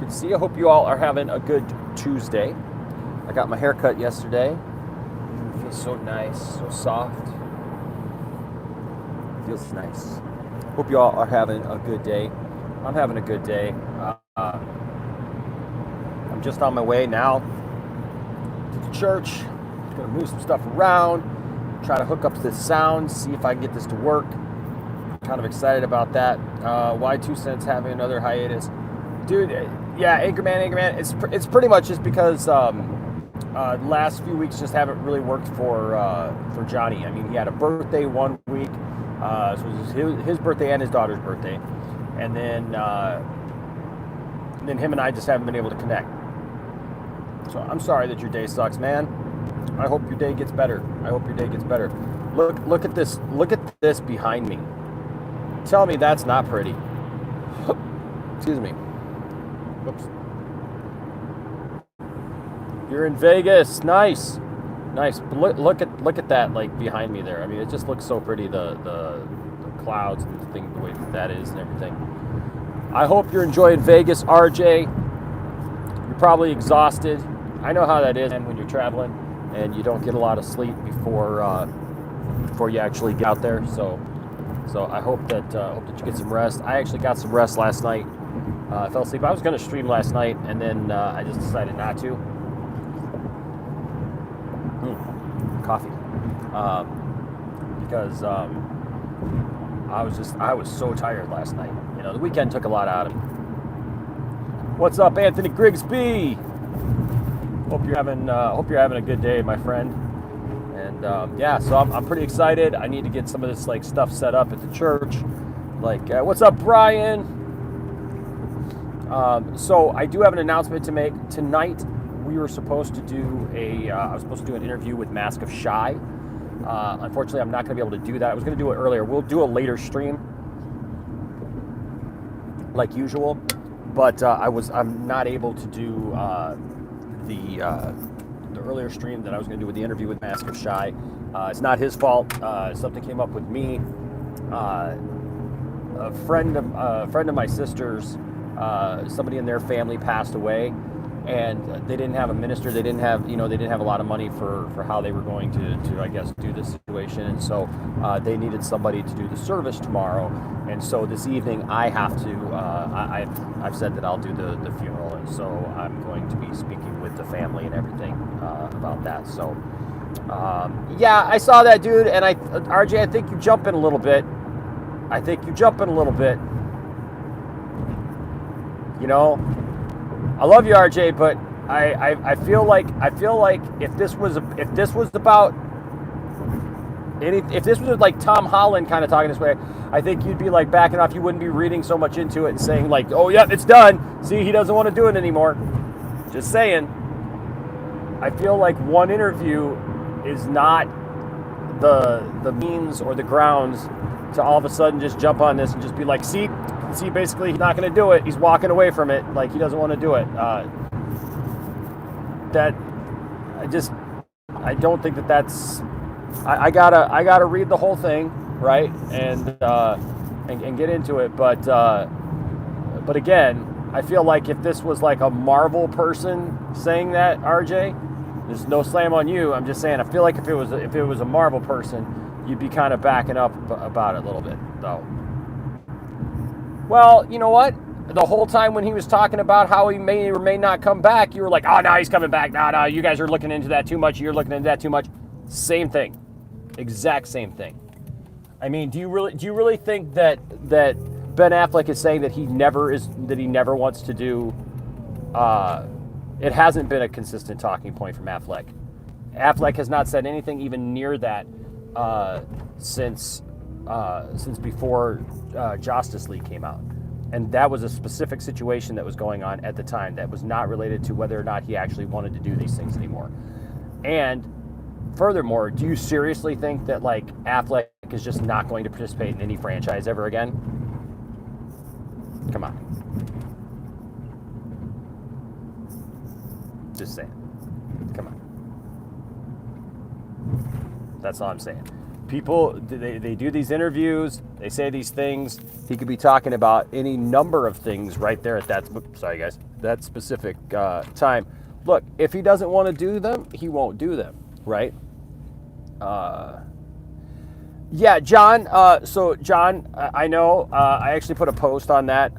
Good to see you. I hope you all are having a good Tuesday. I got my hair cut yesterday. It feels so nice, so soft. Feels nice. Hope you all are having a good day. I'm having a good day. I'm just on my way now to the church. I'm going to move some stuff around, try to hook up this sound, see if I can get this to work. Kind of excited about that. Why 2 cents having another hiatus? Dude, yeah, Anchorman. It's pretty much just because last few weeks just haven't really worked for Johnny. I mean, he had a birthday one week, so it was his birthday and his daughter's birthday, and then him and I just haven't been able to connect. So I'm sorry that your day sucks, man. I hope your day gets better. Look at this. Look at this behind me. Tell me that's not pretty. Excuse me. Whoops. You're in Vegas. Nice. But look at that, like, behind me there. I mean, it just looks so pretty. The clouds and the thing, the way that is and everything. I hope you're enjoying Vegas, RJ. You're probably exhausted. I know how that is, and when you're traveling and you don't get a lot of sleep before you actually get out there. So I hope that you get some rest. I actually got some rest last night. I fell asleep. I was going to stream last night, and then I just decided not to. Coffee. Because I was so tired last night. You know, the weekend took a lot out of me. What's up, Anthony Grigsby? Hope you're having a good day, my friend. And yeah, so I'm pretty excited. I need to get some of this like stuff set up at the church. Like, what's up, Brian? So I do have an announcement to make tonight. We were supposed to do I was supposed to do an interview with Mask of Shy. Unfortunately, I'm not going to be able to do that. I was going to do it earlier. We'll do a later stream, like usual. But I'm not able to do the earlier stream that I was going to do with the interview with Mask of Shy. It's not his fault. Something came up with me. A friend of my sister's, somebody in their family passed away, and they didn't have a minister. They didn't have a lot of money for how they were going to I guess do this situation, and so they needed somebody to do the service tomorrow. And so this evening I have to. I've said that I'll do the funeral, and so I'm going to be speaking with the family and everything about that. So yeah, I saw that, dude, and RJ, I think you jump in a little bit. You know, I love you, RJ, but I feel like if this was like Tom Holland kind of talking this way, I think you'd be like backing off. You wouldn't be reading so much into it and saying like, oh yeah, it's done. See, he doesn't want to do it anymore. Just saying. I feel like one interview is not the means or the grounds to all of a sudden just jump on this and just be like, see, basically he's not going to do it. He's walking away from it. Like, he doesn't want to do it. I don't think that's. I gotta read the whole thing, right, and get into it. But again, I feel like if this was like a Marvel person saying that, RJ, there's no slam on you. I'm just saying, I feel like if it was a Marvel person, you'd be kind of backing up about it a little bit, though. Well, you know what? The whole time when he was talking about how he may or may not come back, you were like, oh, no, he's coming back. No, you guys are looking into that too much. You're looking into that too much. Same thing. Exact same thing. I mean, do you really think that Ben Affleck is saying that he never wants to do it hasn't been a consistent talking point from Affleck. Affleck has not said anything even near that since before Justice League came out. And that was a specific situation that was going on at the time that was not related to whether or not he actually wanted to do these things anymore. And furthermore, do you seriously think that like Affleck is just not going to participate in any franchise ever again? Come on. Just saying. Come on. That's all I'm saying. people, they do these interviews, they say these things. He could be talking about any number of things right there at that, sorry guys, that specific time. Look, if he doesn't want to do them, he won't do them, right? Yeah, John. So, John, I know. I actually put a post on that.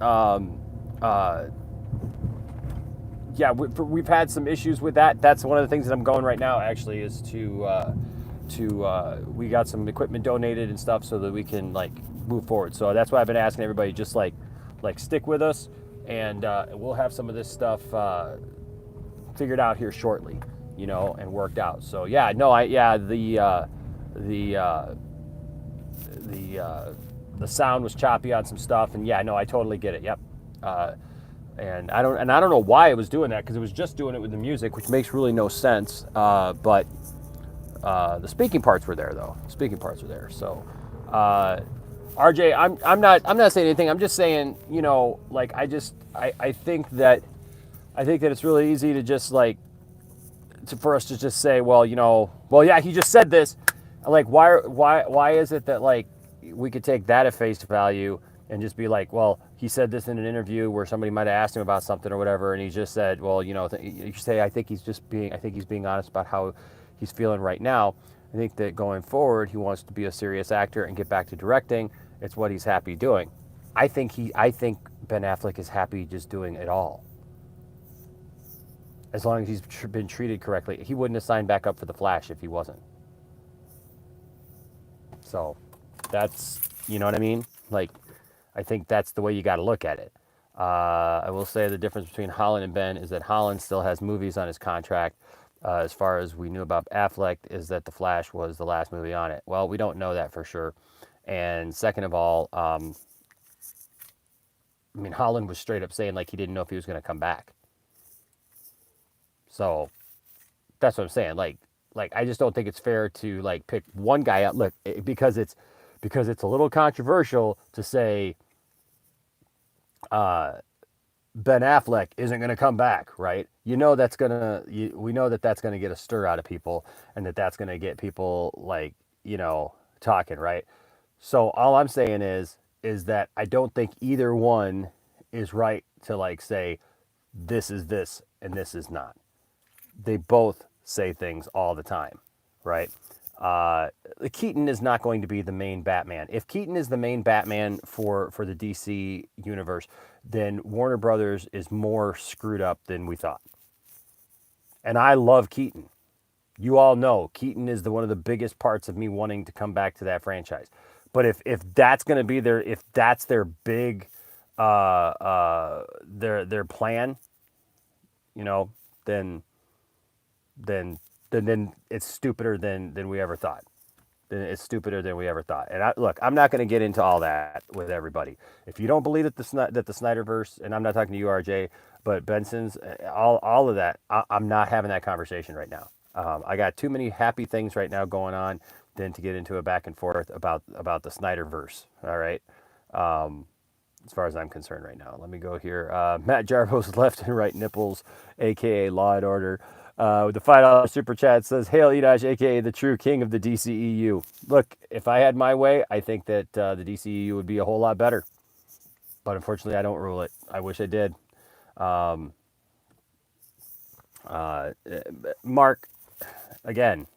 Yeah, we've had some issues with that. That's one of the things that I'm going right now. Actually, is we got some equipment donated and stuff so that we can like move forward. So that's why I've been asking everybody just like stick with us, and we'll have some of this stuff figured out here shortly, and worked out. So yeah, no, the sound was choppy on some stuff, and yeah, no, I totally get it. Yep. And I don't know why it was doing that, because it was just doing it with the music, which makes really no sense. But the speaking parts were there though. Speaking parts were there. So RJ, I'm not saying anything. I'm just saying, like I think that it's really easy to just for us to just say, well, yeah, he just said this. Like, why is it that like we could take that at face value and just be like, well, he said this in an interview where somebody might have asked him about something or whatever, and he just said, well, you say, I think he's being honest about how he's feeling right now. I think that going forward, he wants to be a serious actor and get back to directing. It's what he's happy doing. I think Ben Affleck is happy just doing it all. As long as he's been treated correctly. He wouldn't have signed back up for The Flash if he wasn't. So that's, you know what I mean? Like, I think that's the way you got to look at it. I will say the difference between Holland and Ben is that Holland still has movies on his contract. As far as we knew about Affleck, is that The Flash was the last movie on it. Well, we don't know that for sure. And second of all, Holland was straight up saying like he didn't know if he was going to come back. So that's what I'm saying. Like I just don't think it's fair to like pick one guy out. Look, because it's a little controversial to say Ben Affleck isn't going to come back, right? We know that's going to get a stir out of people, and that's going to get people like, talking, right? So all I'm saying is that I don't think either one is right to like say this is this and this is not. They both say things all the time, right? Keaton is not going to be the main Batman. If Keaton is the main Batman for the DC universe, then Warner Brothers is more screwed up than we thought. And I love Keaton. You all know Keaton is one of the biggest parts of me wanting to come back to that franchise. But if that's going to be if that's their big their plan, then it's stupider than we ever thought. Then it's stupider than we ever thought. And I'm not going to get into all that with everybody. If you don't believe that the Snyderverse, and I'm not talking to you, RJ, but Benson's, all of that, I'm not having that conversation right now. I got too many happy things right now going on than to get into a back and forth about the Snyderverse. All right. As far as I'm concerned right now. Let me go here. Matt Jarbo's left and right nipples, aka Law and Order. With the $5 super chat says, Hail Edosh, aka the true king of the DCEU. Look, if I had my way, I think that the DCEU would be a whole lot better. But unfortunately, I don't rule it. I wish I did. Mark, again,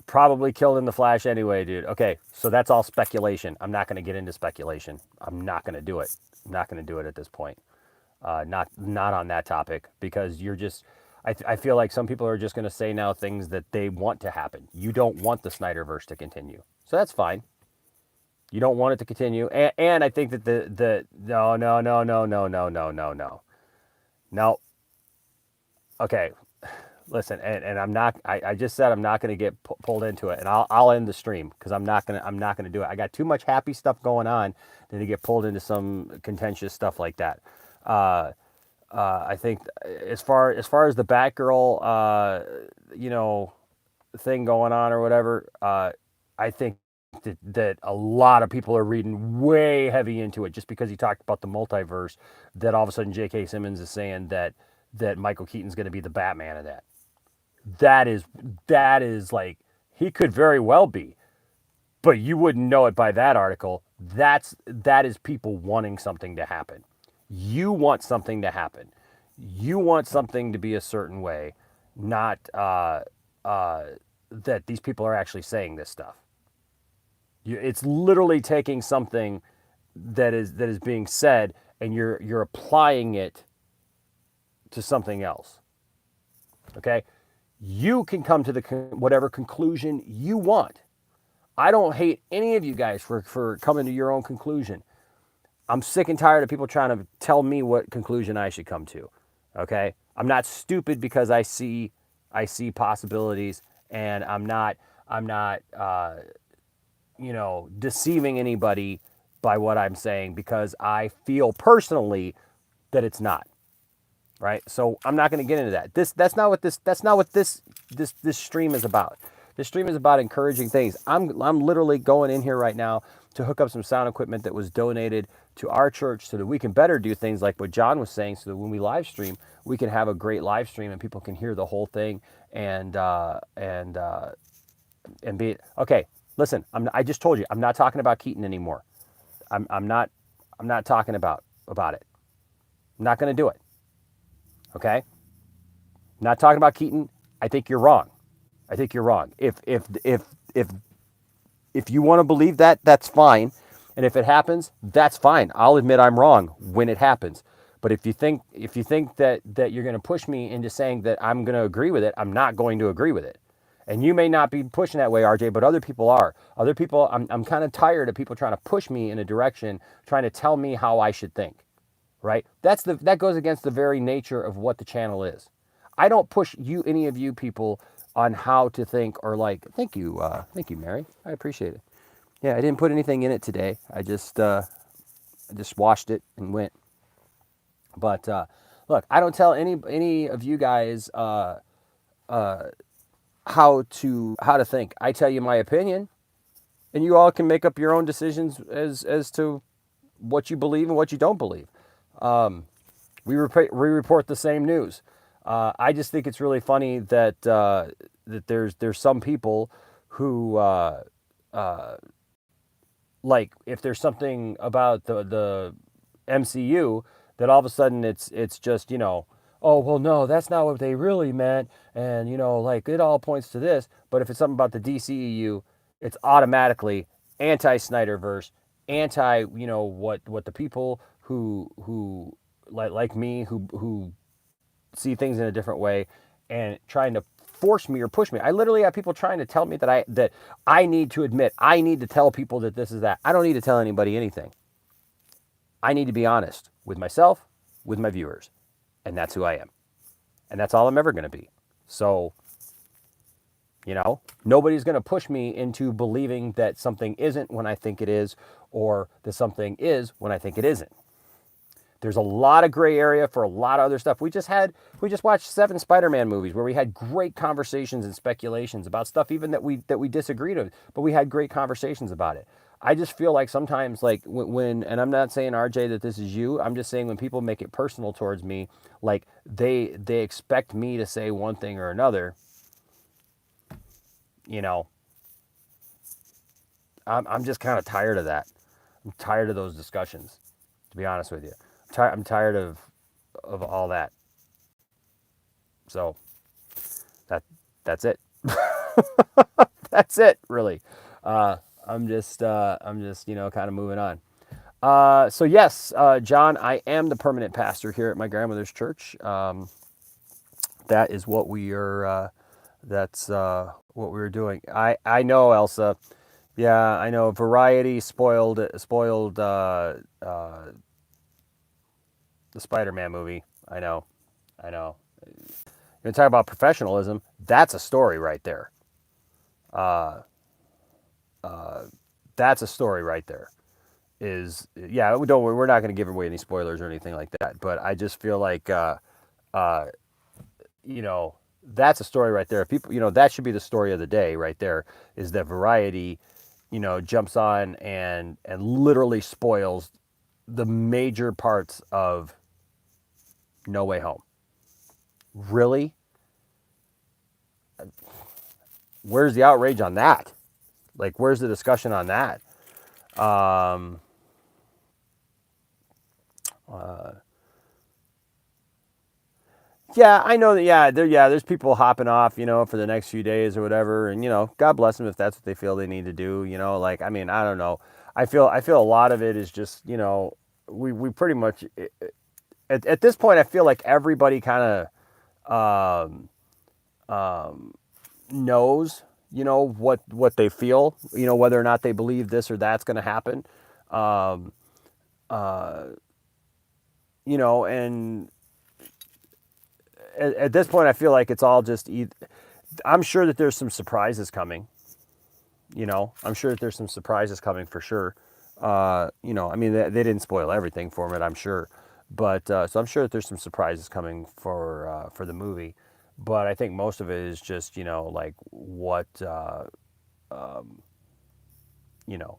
probably killed in the Flash anyway, dude. Okay, so that's all speculation. I'm not going to get into speculation. I'm not going to do it. I'm not going to do it at this point. Not on that topic, because you're just, I feel like some people are just going to say now things that they want to happen. You don't want the Snyderverse to continue. So that's fine. You don't want it to continue. And I think that no. No. Okay. Listen, and I'm not, I just said I'm not going to get pulled into it, and I'll end the stream because I'm not going to do it. I got too much happy stuff going on than to get pulled into some contentious stuff like that. I think as far as the Batgirl, thing going on or whatever, I think that a lot of people are reading way heavy into it just because he talked about the multiverse, that all of a sudden J.K. Simmons is saying that Michael Keaton's going to be the Batman of that. That is like He could very well be, but you wouldn't know it by that article. That is people wanting something to happen. You want something to happen. You want something to be a certain way, not that these people are actually saying this stuff. It's literally taking something that is being said, and you're applying it to something else. Okay, you can come to whatever conclusion you want. I don't hate any of you guys for coming to your own conclusion. I'm sick and tired of people trying to tell me what conclusion I should come to. Okay, I'm not stupid because I see possibilities, and I'm not deceiving anybody by what I'm saying, because I feel personally that it's not. Right? So I'm not going to get into that. That's not what this stream is about. This stream is about encouraging things. I'm literally going in here right now to hook up some sound equipment that was donated to our church so that we can better do things like what John was saying, so that when we live stream, we can have a great live stream and people can hear the whole thing and be okay. Listen, I just told you I'm not talking about Keaton anymore. I'm not talking about it. I'm not going to do it. Okay? I'm not talking about Keaton. I think you're wrong. If you want to believe that, that's fine. And if it happens, that's fine. I'll admit I'm wrong when it happens. But if you think that you're going to push me into saying that I'm going to agree with it, I'm not going to agree with it. And you may not be pushing that way, RJ, but other people are. Other people, I'm kind of tired of people trying to push me in a direction, trying to tell me how I should think. Right? That goes against the very nature of what the channel is. I don't push any of you people on how to think or like. Thank you, Mary. I appreciate it. Yeah, I didn't put anything in it today. I just washed it and went. But look, I don't tell any of you guys how to think. I tell you my opinion, and you all can make up your own decisions as to what you believe and what you don't believe. We report the same news. I just think it's really funny that there's some people who like if there's something about the MCU that all of a sudden it's just oh well no, that's not what they really meant, and like it all points to this. But if it's something about the DCEU, it's automatically anti-Snyderverse, anti what the people who like me who see things in a different way and trying to force me or push me. I literally have people trying to tell me that I need to admit, I need to tell people that this is that. I don't need to tell anybody anything. I need to be honest with myself, with my viewers, and that's who I am. And that's all I'm ever going to be. So, nobody's going to push me into believing that something isn't when I think it is, or that something is when I think it isn't. There's a lot of gray area for a lot of other stuff. We just watched 7 Spider-Man movies where we had great conversations and speculations about stuff even that we disagreed with, but we had great conversations about it. I just feel like sometimes, like when and I'm not saying RJ that this is you, I'm just saying when people make it personal towards me, like they expect me to say one thing or another, I'm just kind of tired of that. I'm tired of those discussions, to be honest with you. I'm tired of all that. So that's it. That's it, really. I'm just kind of moving on. So yes, John, I am the permanent pastor here at my grandmother's church. That is what we are. That's what we were doing. I know, Elsa. Yeah, I know. Variety spoiled the Spider-Man movie. I know. You talk about professionalism. That's a story right there. That's a story right there. We're not going to give away any spoilers or anything like that. But I just feel like, that's a story right there. People, that should be the story of the day right there. Is that Variety, jumps on and literally spoils the major parts of No Way Home. Really? Where's the outrage on that? Like, where's the discussion on that? Um, yeah, I know that. There's people hopping off, for the next few days or whatever, and God bless them if that's what they feel they need to do. Like, I mean, I don't know. I feel a lot of it is just, we pretty much at this point I feel like everybody kind of knows, what they feel, whether or not they believe this or that's going to happen, um, and at this point I feel like it's all just. I'm sure that there's some surprises coming. I'm sure that there's some surprises coming for sure. I mean, they didn't spoil everything for it, I'm sure, but so I'm sure that there's some surprises coming for the movie. But I think most of it is just like what you know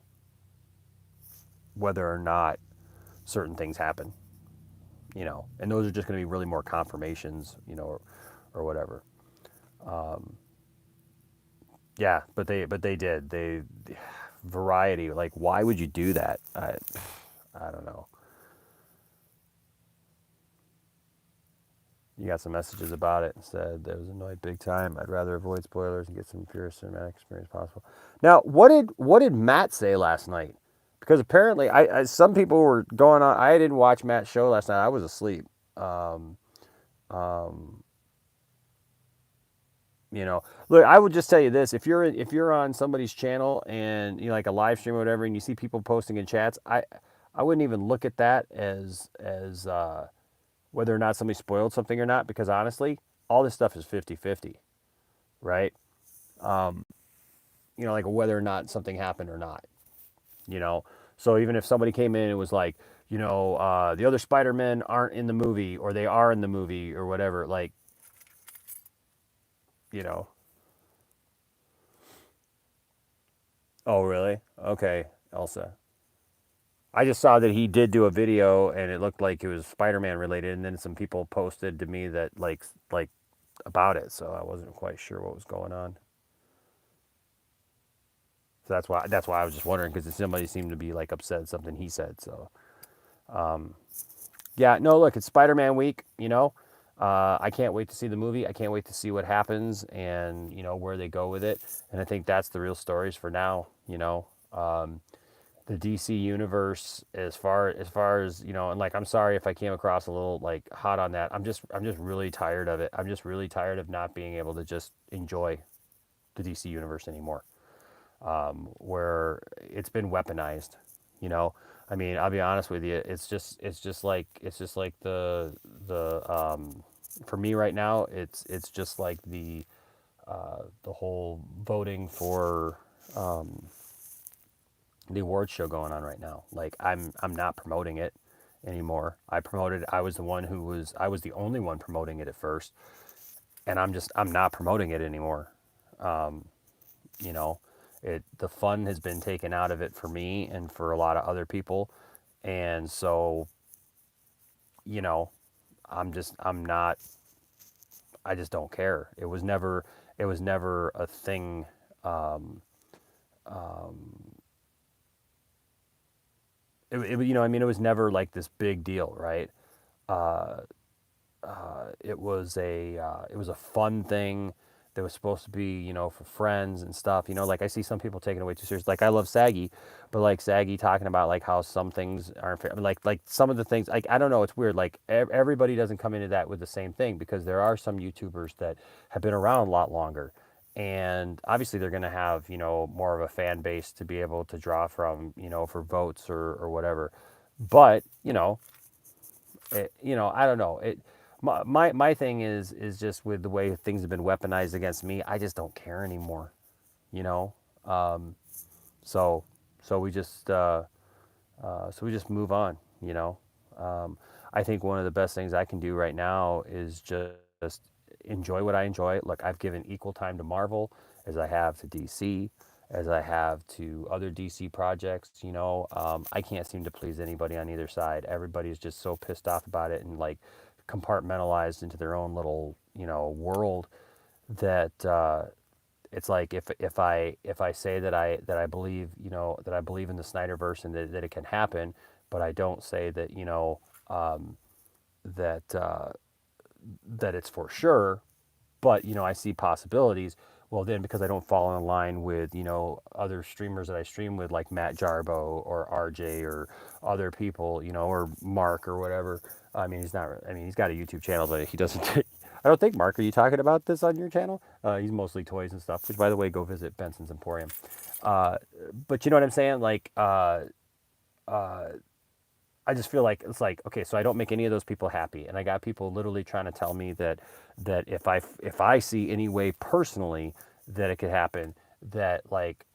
whether or not certain things happen. And those are just going to be really more confirmations, or whatever. Yeah, but they did they Variety, like, why would you do that? I don't know. You got some messages about it and said that was annoyed big time. I'd rather avoid spoilers and get some pure cinematic experience possible. Now, what did Matt say last night? Because apparently, I some people were going on. I didn't watch Matt's show last night. I was asleep. Um, um, Look, I would just tell you this: if you're on somebody's channel and like a live stream or whatever, and you see people posting in chats, I wouldn't even look at that as whether or not somebody spoiled something or not, because honestly, all this stuff is 50-50, right? Like whether or not something happened or not, you know? So even if somebody came in and was like, the other Spider-Men aren't in the movie or they are in the movie or whatever, like, you know, oh, really? Okay, Elsa. I just saw that he did do a video and it looked like it was Spider-Man related, and then some people posted to me that like about it, so I wasn't quite sure what was going on. So that's why I was just wondering, because somebody seemed to be like upset at something he said. So yeah, no, look, it's Spider-Man week. I can't wait to see the movie. I can't wait to see what happens and where they go with it. And I think that's the real stories for now. The DC universe, as far as and like, I'm sorry if I came across a little like hot on that. I'm just really tired of it. I'm just really tired of not being able to just enjoy the DC universe anymore, where it's been weaponized. You know, I mean, I'll be honest with you. It's just like for me right now. It's just like the whole voting for the awards show going on right now. Like, I'm not promoting it anymore. I was the only one promoting it at first, and I'm not promoting it anymore. You know, the fun has been taken out of it for me and for a lot of other people, and so you know, I'm not. I just don't care. It was never a thing. I mean, it was never like this big deal, right? It was a fun thing that was supposed to be, for friends and stuff. Like, I see some people taking it way too serious. Like, I love Saggy, but like Saggy talking about like how some things aren't fair. Like some of the things, like, I don't know, it's weird. Like, everybody doesn't come into that with the same thing, because there are some YouTubers that have been around a lot longer. And obviously they're going to have, more of a fan base to be able to draw from, for votes or whatever. But, I don't know. My thing is just with the way things have been weaponized against me. I just don't care anymore. You know. So so we just move on. I think one of the best things I can do right now is just enjoy what I enjoy. Look, I've given equal time to Marvel as I have to DC, as I have to other DC projects. I can't seem to please anybody on either side. Everybody's just so pissed off about it and like compartmentalized into their own little, world that it's like if I say that I believe, that I believe in the Snyderverse and that it can happen, but I don't say that, that that it's for sure, but I see possibilities. Well, then because I don't fall in line with other streamers that I stream with, like Matt Jarbo or RJ or other people, or Mark or whatever. I mean, he's not. I mean, he's got a YouTube channel, but he doesn't. I don't think, Mark. Are you talking about this on your channel? He's mostly toys and stuff. Which, by the way, go visit Benson's Emporium. Uh, but you know what I'm saying? Like, I just feel like it's like, okay, so I don't make any of those people happy, and I got people literally trying to tell me that if I see any way personally that it could happen, that like,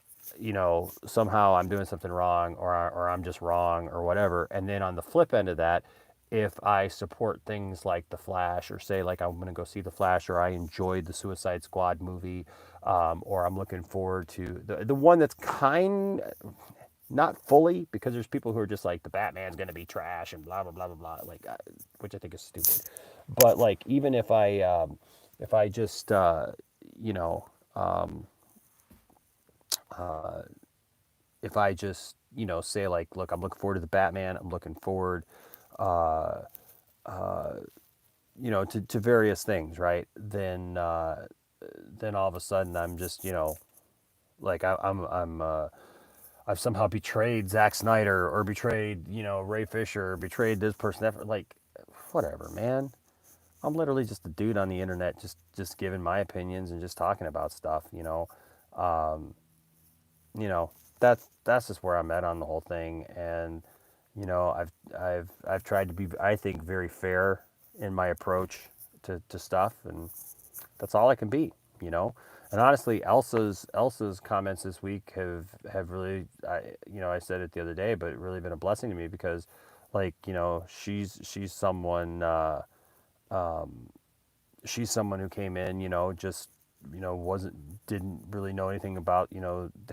somehow I'm doing something wrong, or I'm just wrong or whatever. And then on the flip end of that, if I support things like The Flash, or say like I'm going to go see The Flash, or I enjoyed the Suicide Squad movie, or I'm looking forward to the one that's not fully, because there's people who are just like the Batman's gonna be trash and blah blah blah blah blah, like, which I think is stupid. But like, even if I just you know if I just say like, look, I'm looking forward to the Batman. I'm looking forward to various things, right? Then all of a sudden I'm just like I've somehow betrayed Zack Snyder, or betrayed, Ray Fisher, or betrayed this person. Like, whatever, man. I'm literally just a dude on the internet, just giving my opinions and just talking about stuff. Um, you know, that's just where I'm at on the whole thing. And I've tried to be, I think, very fair in my approach to stuff, and that's all I can be, you know. And honestly, Elsa's comments this week have really, I said it the other day, but really been a blessing to me, because, like, she's someone, she's someone who came in, just, wasn't didn't really know anything about,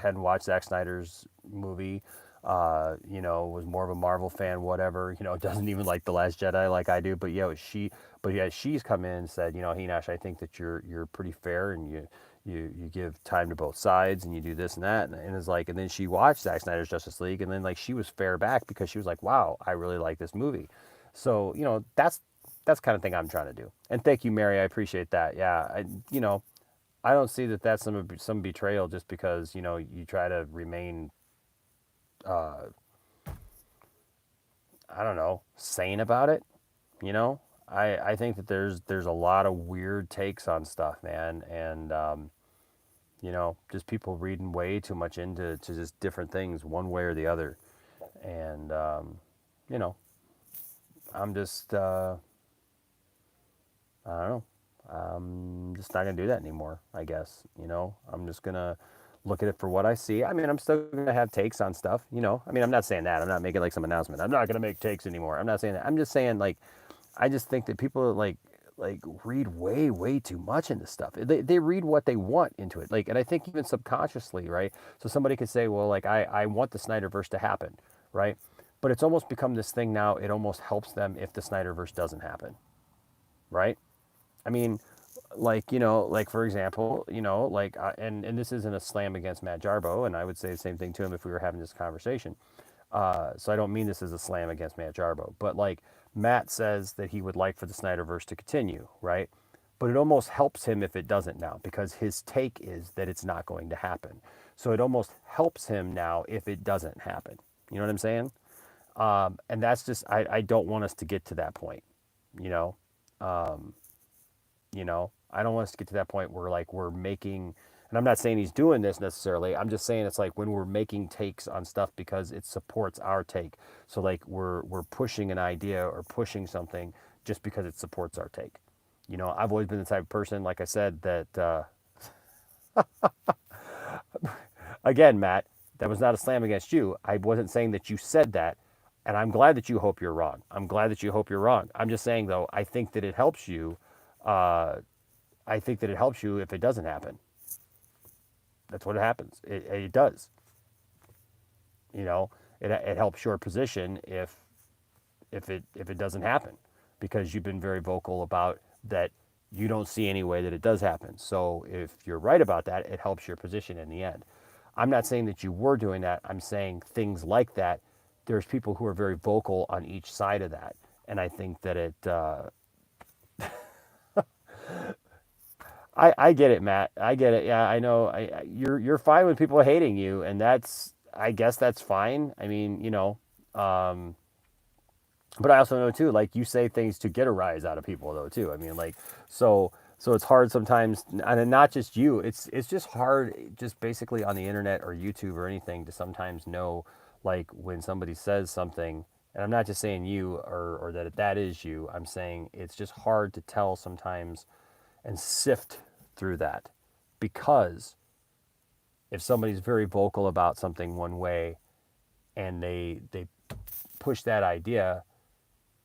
hadn't watched Zack Snyder's movie, was more of a Marvel fan, whatever, doesn't even like The Last Jedi like I do. But she's come in and said, Hinash, I think that you're pretty fair, and you give time to both sides, and you do this and that, and it's like, and then she watched Zack Snyder's Justice League, and then like she was fair back, because she was like, wow, I really like this movie. So that's kind of thing I'm trying to do. And thank you, Mary. I appreciate that. Yeah, I don't see that that's some betrayal, just because you try to remain, I don't know, sane about it. You know, I think that there's a lot of weird takes on stuff, man, and just people reading way too much into just different things, one way or the other. And you know, I'm just I don't know. I'm just not gonna do that anymore, I guess. I'm just gonna look at it for what I see. I mean, I'm still gonna have takes on stuff. I mean, I'm not saying that. I'm not making like some announcement. I'm not gonna make takes anymore. I'm not saying that. I'm just saying, like, I just think that people like read way too much into stuff. They read what they want into it. Like, and I think even subconsciously, right? So somebody could say, well, like, I want the Snyderverse to happen, right? But it's almost become this thing now. It almost helps them if the Snyderverse doesn't happen, right? I mean, like, like, for example, like, and this isn't a slam against Matt Jarbo, and I would say the same thing to him if we were having this conversation. So I don't mean this as a slam against Matt Jarbo, but like, Matt says that he would like for the Snyderverse to continue, right? But it almost helps him if it doesn't now, because his take is that it's not going to happen. So it almost helps him now if it doesn't happen. You know what I'm saying? And that's just, I don't want us to get to that point, you know? Um, I don't want us to get to that point where, like, we're making, and I'm not saying he's doing this necessarily. I'm just saying it's like when we're making takes on stuff because it supports our take. So like, we're pushing an idea or pushing something just because it supports our take. I've always been the type of person, like I said, that again, Matt, that was not a slam against you. I wasn't saying that you said that. And I'm glad that you hope you're wrong. I'm glad that you hope you're wrong. I'm just saying, though, I think that it helps you. Uh, I think that it helps you if it doesn't happen. That's what happens. It does. It helps your position if it doesn't happen, because you've been very vocal about that. You don't see any way that it does happen. So if you're right about that, it helps your position in the end. I'm not saying that you were doing that. I'm saying things like that. There's people who are very vocal on each side of that, and I think that I get it, Matt. I get it. Yeah, I know. You're fine with people hating you, and that's, I guess that's fine. I mean, um, but I also know too, like, you say things to get a rise out of people though too. I mean, like, so it's hard sometimes, and not just you. It's just hard, just basically on the internet or YouTube or anything, to sometimes know, like, when somebody says something. And I'm not just saying you, or that is you. I'm saying it's just hard to tell sometimes and sift through that, because if somebody's very vocal about something one way, and they push that idea,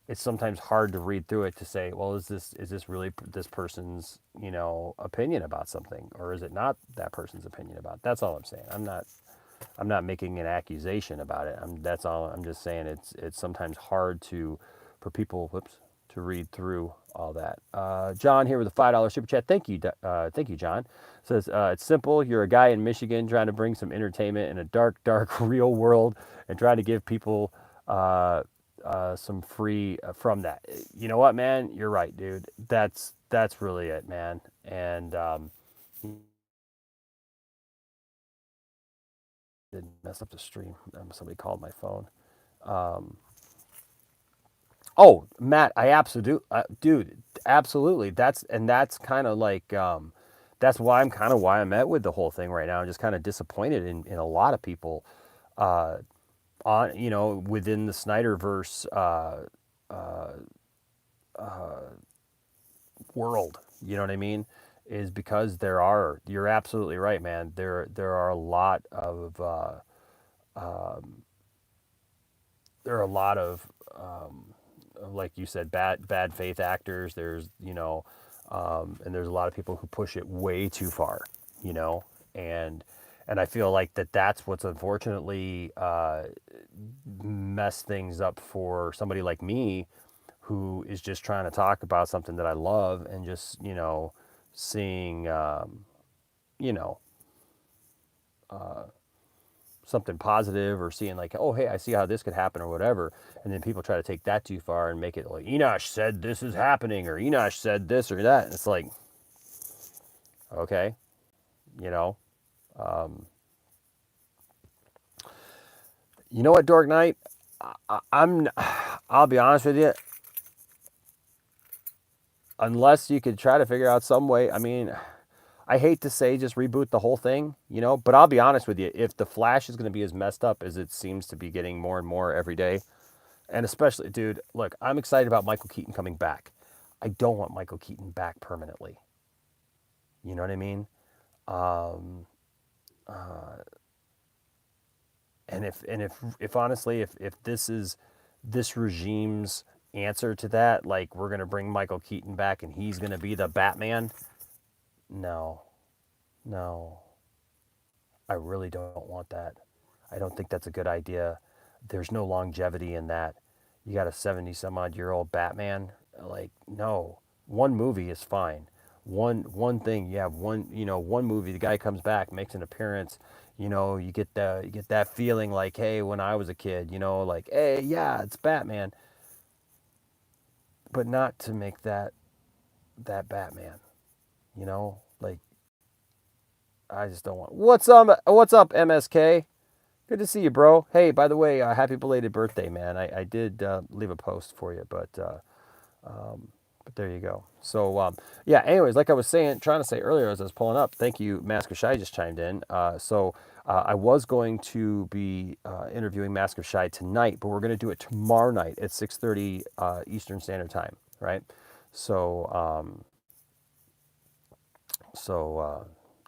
it's sometimes hard to read through it to say, well, is this really this person's, opinion about something, or is it not that person's opinion about it? That's all I'm saying. I'm not making an accusation about it. That's all. I'm just saying it's sometimes hard for people, whoops, to read through all that. John here with a $5 super chat. Thank you, John. Says, it's simple. You're a guy in Michigan trying to bring some entertainment in a dark, dark real world, and trying to give people some free from that. You know what, man? You're right, dude. That's really it, man. And did mess up the stream. Somebody called my phone. Um, oh, Matt, I absolutely, dude, absolutely. That's kind of like, that's why I'm at with the whole thing right now. I'm just kind of disappointed in a lot of people, uh, within the Snyderverse world. You know what I mean? Is because you're absolutely right, man. There are a lot of there are a lot of, like you said, bad faith actors. There's, and there's a lot of people who push it way too far, you know, and I feel like that's what's unfortunately messed things up for somebody like me, who is just trying to talk about something that I love, and just, seeing, you know, something positive, or seeing like, oh, hey, I see how this could happen or whatever. And then people try to take that too far and make it like, Enosh said this is happening, or Enosh said this or that. And it's like, okay, you know, you know what, Dork Knight? I'm, I'll be honest with you, unless you could try to figure out some way. I mean, I hate to say just reboot the whole thing, but I'll be honest with you. If the Flash is going to be as messed up as it seems to be getting more and more every day, and especially, dude, look, I'm excited about Michael Keaton coming back. I don't want Michael Keaton back permanently. You know what I mean? Um, and if honestly, if this is this regime's answer to that, like, we're gonna bring Michael Keaton back and he's gonna be the Batman, no, no, I really don't want that. I don't think that's a good idea. There's no longevity in that. You got a 70 some odd year old Batman. Like, no. One movie is fine. One thing, you have one movie, the guy comes back, makes an appearance, you get that feeling like, hey, when I was a kid, like, hey, yeah, it's Batman. But not to make that Batman, like, I just don't want. What's up, MSK? Good to see you, bro. Hey, by the way, happy belated birthday, man. I did leave a post for you, but there you go. So, yeah, anyways, like I was trying to say earlier as I was pulling up, thank you, Mask of Shy just chimed in. I was going to be interviewing Mask of Shy tonight, but we're going to do it tomorrow night at 6:30 Eastern Standard Time, right? So,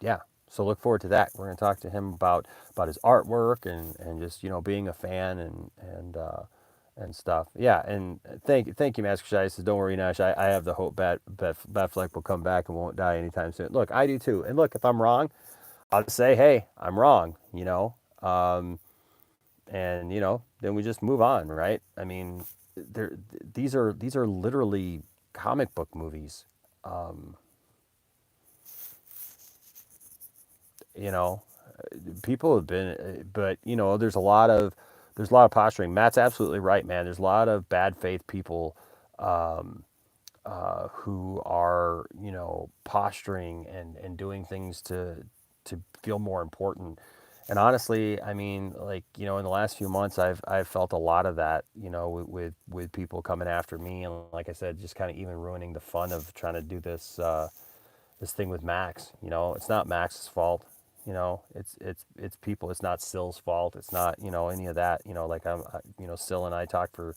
yeah. So look forward to that. We're going to talk to him about his artwork, and just, being a fan, and stuff. Yeah, and thank you, Master Shai. Says, don't worry, Nash. I have the hope Batfleck will come back and won't die anytime soon. Look, I do too. And look, if I'm wrong, I'll just say, hey, I'm wrong. And then we just move on, right? I mean, these are literally comic book movies. You know, people have been, but you know, there's a lot of posturing. Matt's absolutely right, man. There's a lot of bad faith people who are, you know, posturing and doing things to feel more important. And honestly, I mean, like, you know, in the last few months, I've felt a lot of that, you know, with people coming after me, and like I said, just kind of even ruining the fun of trying to do this thing with Max. You know, it's not Max's fault. You know, it's people. It's not Sill's fault. It's not, you know, any of that. You know, like you know, Sill and I talked for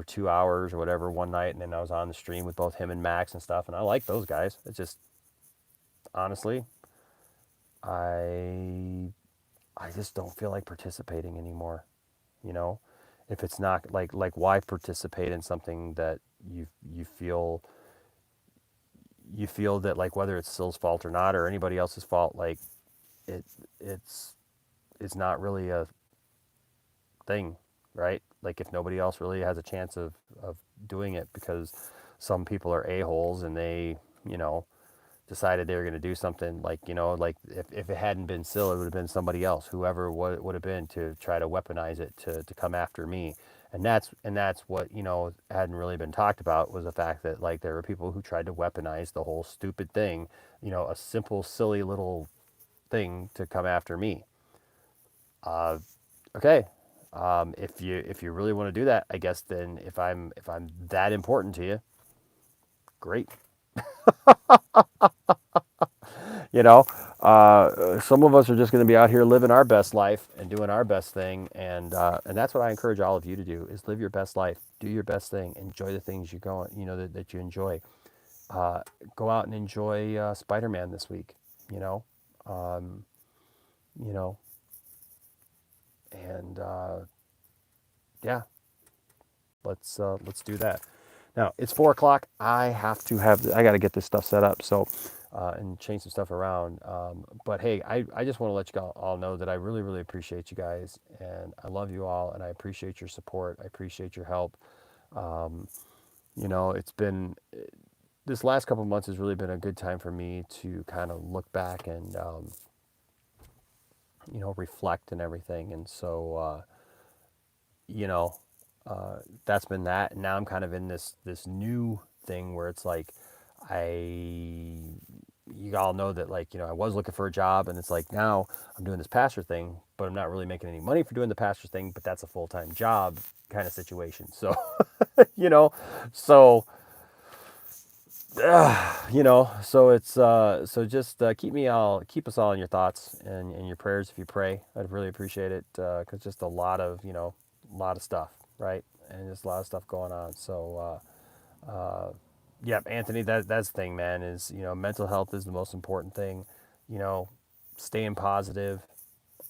2 hours or whatever one night, and then I was on the stream with both him and Max and stuff, and I like those guys. It's just honestly, I I just don't feel like participating anymore. You know, if it's not like why participate in something that you feel you feel that, like, whether it's Sill's fault or not or anybody else's fault, like it it's it's not really a thing, right? Like, if nobody else really has a chance of doing it because some people are a-holes and they, you know, decided they were going to do something, like, you know, like if it hadn't been Sill, it would have been somebody else, whoever would have been, to try to weaponize it to come after me. And that's what, you know, hadn't really been talked about, was the fact that, like, there were people who tried to weaponize the whole stupid thing, you know, a simple silly little thing, to come after me. Okay, if you really want to do that, I guess, then if I'm that important to you, great. You know, some of us are just going to be out here living our best life and doing our best thing, and that's what I encourage all of you to do: is live your best life, do your best thing, enjoy the things you go, you know, that you enjoy. Go out and enjoy Spider-Man this week. You know, you know, and yeah, let's do that. Now it's 4 o'clock. I got to get this stuff set up. So and change some stuff around. But hey, I just want to let you all know that I really, really appreciate you guys, and I love you all, and I appreciate your support. I appreciate your help. You know, it's been this last couple of months has really been a good time for me to kind of look back and you know, reflect and everything. And so you know, that's been that. And now I'm kind of in this new thing where it's like, I you all know that, like, you know, I was looking for a job, and it's like, now I'm doing this pastor thing, but I'm not really making any money for doing the pastor thing, but that's a full-time job kind of situation. So you know, so you know, so it's so just keep us all in your thoughts and your prayers if you pray. I'd really appreciate it, because just a lot of, you know, a lot of stuff, right? And just a lot of stuff going on. So yeah, Anthony, that's the thing, man. Is, you know, mental health is the most important thing. You know, staying positive,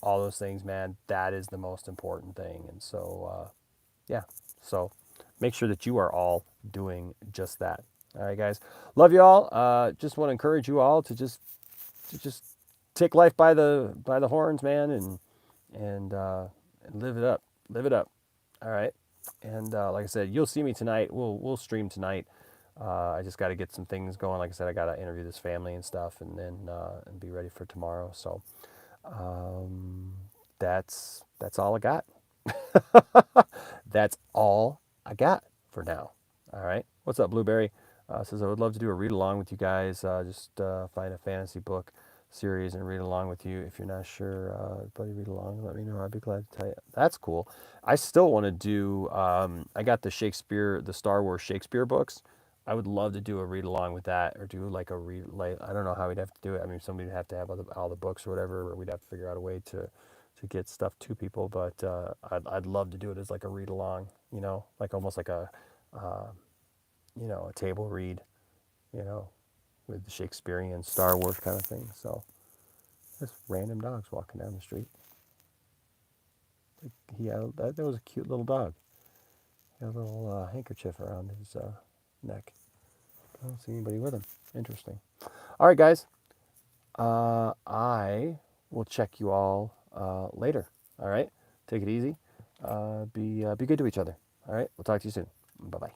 all those things, man. That is the most important thing. And so yeah, so make sure that you are all doing just that. All right, guys, love you all. Just want to encourage you all to just take life by the horns, man, and live it up. All right, and like I said, you'll see me tonight. We'll stream tonight. I just got to get some things going. Like I said, I got to interview this family and stuff, and then and be ready for tomorrow. So that's all I got. That's all I got for now. All right. What's up, Blueberry? Says, I would love to do a read along with you guys. Just find a fantasy book series and read along with you. If you're not sure, buddy, read along. Let me know. I'd be glad to tell you. That's cool. I still want to do. I got the Star Wars Shakespeare books. I would love to do a read along with that, or do like a read. Like, I don't know how we'd have to do it. I mean, somebody would have to have all the books or whatever, or we'd have to figure out a way to get stuff to people. But I'd love to do it as like a read along. You know, like almost like a you know, a table read, you know, with the Shakespearean Star Wars kind of thing. So just random dogs walking down the street. That was a cute little dog. He had a little handkerchief around his neck. I don't see anybody with him. Interesting. All right, guys. I will check you all later. All right. Take it easy. Be good to each other. All right. We'll talk to you soon. Bye bye.